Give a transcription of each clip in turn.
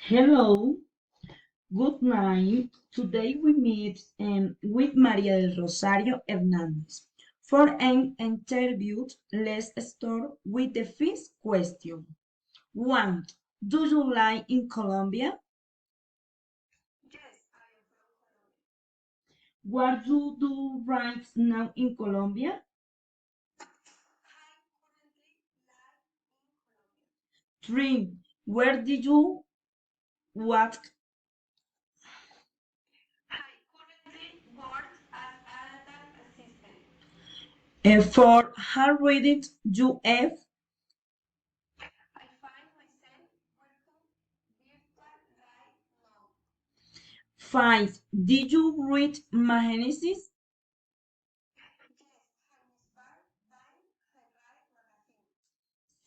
Hello, good night. Today we meet with Maria del Rosario Hernandez for an interview. Let's start with the first question. One, do you live in Colombia? What you do right now in Colombia? Three, where did you what for how read you have? Five, did you read Magenesis?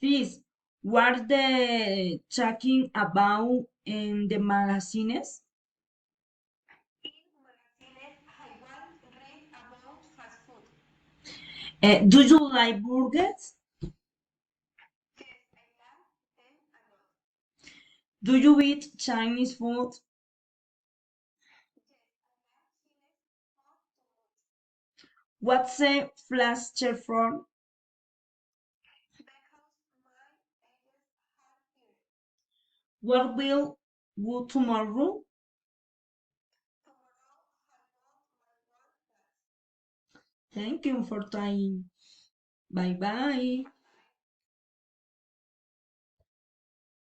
This what the talking about in the magazines. Do you like burgers? Do you eat Chinese food? What's a flash for? What will you tomorrow? Thank you for time. Bye bye.